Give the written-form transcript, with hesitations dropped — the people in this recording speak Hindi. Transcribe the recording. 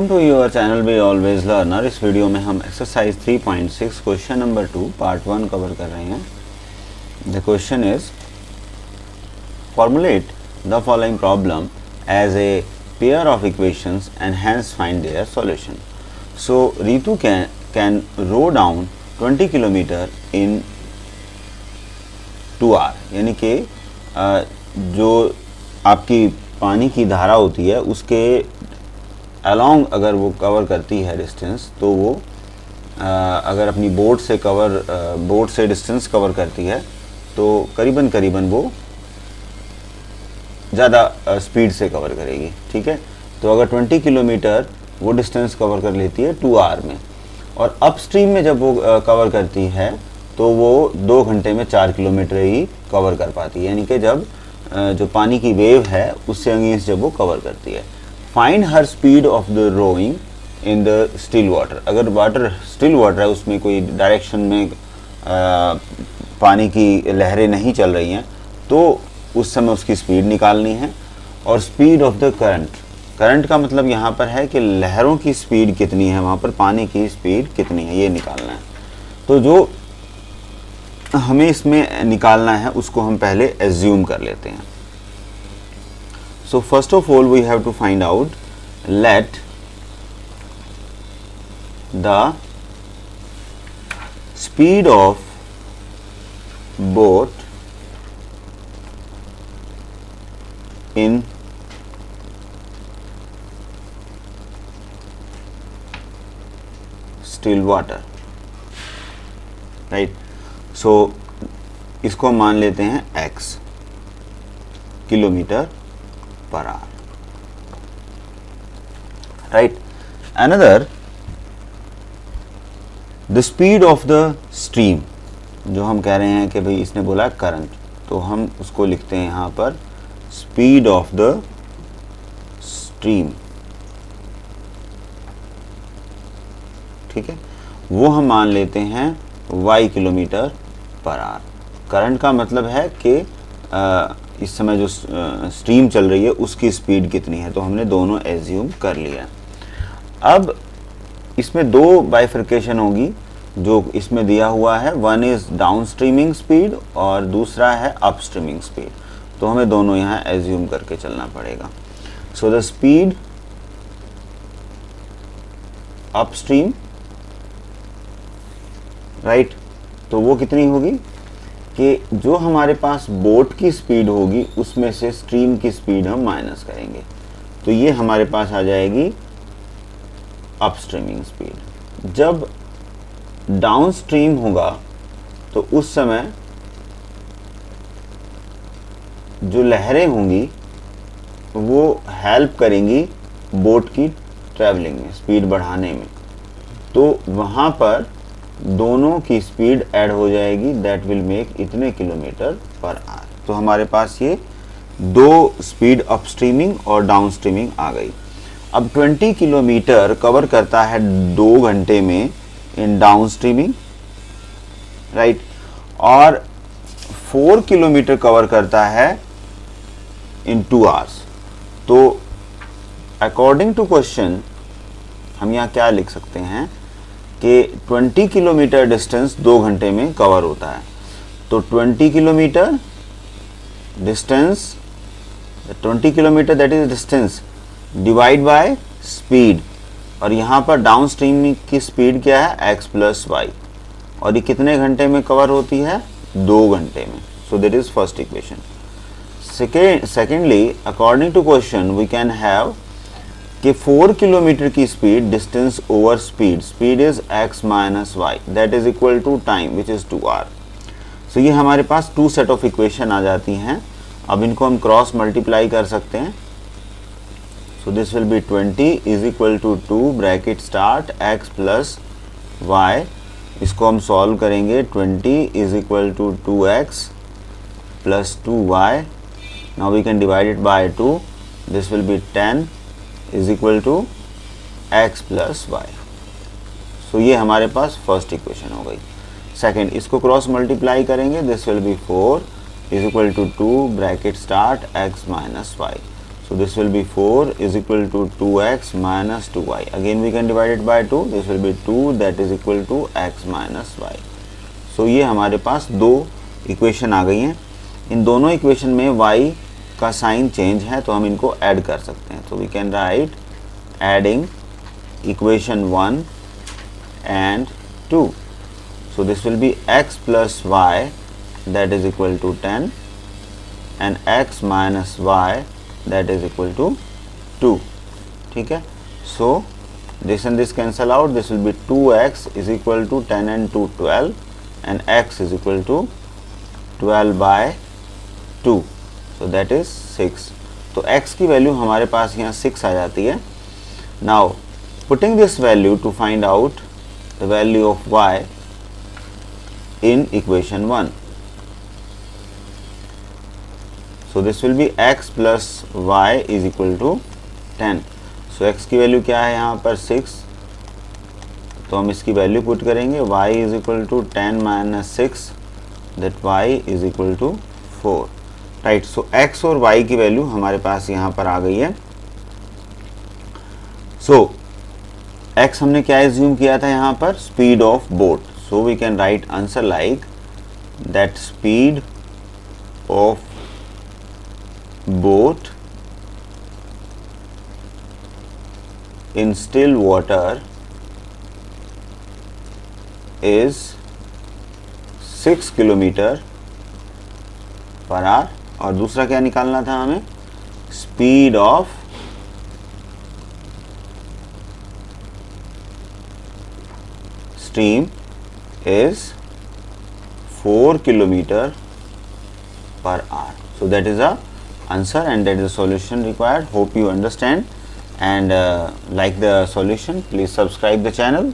To your channel be always learner. इस वीडियो में हम exercise 3.6 question number 2 part 1 cover कर रहे हैं। The question is formulate the following problem as a pair of equations and hence find their solution. So Ritu can row down 20 kilometre in 2 hour, यानी कि जो आपकी पानी की धारा होती है उसके अलॉन्ग अगर वो कवर करती है डिस्टेंस, तो वो अगर अपनी बोट से डिस्टेंस कवर करती है तो करीबन वो ज़्यादा स्पीड से कवर करेगी। ठीक है, तो अगर 20 किलोमीटर वो डिस्टेंस कवर कर लेती है 2 आवर में, और अपस्ट्रीम में जब वो कवर करती है तो वो 2 घंटे में 4 किलोमीटर ही कवर कर पाती है, यानी कि जब जो पानी की वेव है उससे अगेंस्ट जब वो कवर करती है। Find her speed of the rowing in the still water. अगर स्टिल वाटर है, उसमें कोई डायरेक्शन में पानी की लहरें नहीं चल रही हैं, तो उस समय उसकी स्पीड निकालनी है। और स्पीड ऑफ द करंट का मतलब यहाँ पर है कि लहरों की स्पीड कितनी है, वहाँ पर पानी की स्पीड कितनी है, ये निकालना है। तो जो हमें इसमें निकालना है उसको हम पहले एज्यूम कर लेते हैं। So first of all we have to find out, let the speed of boat in still water, right? So इसको हम मान लेते हैं x kilometre per hour, right? Another, the speed of the stream, जो हम कह रहे हैं कि भाई इसने बोला करंट, तो हम उसको लिखते हैं यहाँ पर स्पीड ऑफ द स्ट्रीम। ठीक है, वो हम मान लेते हैं y kilometre per our. Current का मतलब है कि इस समय जो स्ट्रीम चल रही है उसकी स्पीड कितनी है, तो हमने दोनों एज्यूम कर लिया। अब इसमें 2 बाइफर्केशन होगी जो इसमें दिया हुआ है, one is down streaming speed और दूसरा है अप स्ट्रीमिंग स्पीड, तो हमें दोनों यहाँ एज्यूम करके चलना पड़ेगा। So the speed up stream, right, तो वो कितनी होगी कि जो हमारे पास बोट की स्पीड होगी उसमें से स्ट्रीम की स्पीड हम माइनस करेंगे, तो ये हमारे पास आ जाएगी अपस्ट्रीमिंग स्पीड। जब डाउन स्ट्रीम होगा तो उस समय जो लहरें होंगी वो हेल्प करेंगी बोट की ट्रैवलिंग में, स्पीड बढ़ाने में, तो वहाँ पर दोनों की स्पीड ऐड हो जाएगी, दैट विल मेक इतने किलोमीटर पर आवर। तो हमारे पास ये 2 स्पीड अप स्ट्रीमिंग और डाउन स्ट्रीमिंग आ गई। अब 20 किलोमीटर कवर करता है 2 घंटे में इन डाउन स्ट्रीमिंग, राइट, और 4 किलोमीटर कवर करता है इन 2 आवर्स। तो अकॉर्डिंग टू क्वेश्चन हम यहाँ क्या लिख सकते हैं कि 20 किलोमीटर डिस्टेंस 2 घंटे में कवर होता है, तो 20 kilometre distance, 20 kilometre that is distance divide by speed, और यहाँ पर डाउन स्ट्रीम की स्पीड क्या है x प्लस वाई, और ये कितने घंटे में कवर होती है 2 घंटे में। So that is first equation. Secondly, according to question we can have कि 4 किलोमीटर की speed distance over speed is x minus y, that is equal to time which is 2 hour. So ये हमारे पास 2 सेट ऑफ इक्वेशन आ जाती हैं। अब इनको हम क्रॉस मल्टीप्लाई कर सकते हैं। So this will be 20 is equal to 2 bracket start x plus y, इसको हम सॉल्व करेंगे। 20 is equal to 2x plus 2y, now we can divide it by 2, this will be 10 is equal to x plus y. So ये हमारे पास फर्स्ट इक्वेशन हो गई। सेकेंड, इसको क्रॉस मल्टीप्लाई करेंगे, this will be 4 is equal to 2 bracket start x minus y. So this will be 4 is equal to 2x minus 2y. Again we can divide it by 2. This will be 2 that is equal to x minus y. So ये हमारे पास दो इक्वेशन आ गई हैं. इन दोनों इक्वेशन में y का साइन चेंज है तो हम इनको ऐड कर सकते हैं. तो we can write adding equation 1 and 2. So this will be x plus y that is equal to 10 and x minus y that is equal to 2. ठीक है. So this and this cancel out. This will be 2x is equal to 10 and 2 12 and x is equal to 12 by 2. So that is 6. तो x की वैल्यू हमारे पास यहाँ 6 आ जाती है. Now putting this value to find out the value of y in equation 1. So this will be x plus y is equal to 10. So x की वैल्यू क्या है यहाँ पर 6. तो हम इसकी वैल्यू पुट करेंगे y is equal to 10 minus 6 that y is equal to 4. Right. So x और y की वैल्यू हमारे पास यहाँ पर आ गई है. सो x हमने क्या एज्यूम किया था यहाँ पर, speed of boat. So we can write answer like that speed of boat in still water is 6 kilometre per hour. और दूसरा क्या निकालना था हमें, speed of stream is 4 kilometer per hour. So that is the answer and that is the solution required. Hope you understand and like the solution. Please subscribe the channel.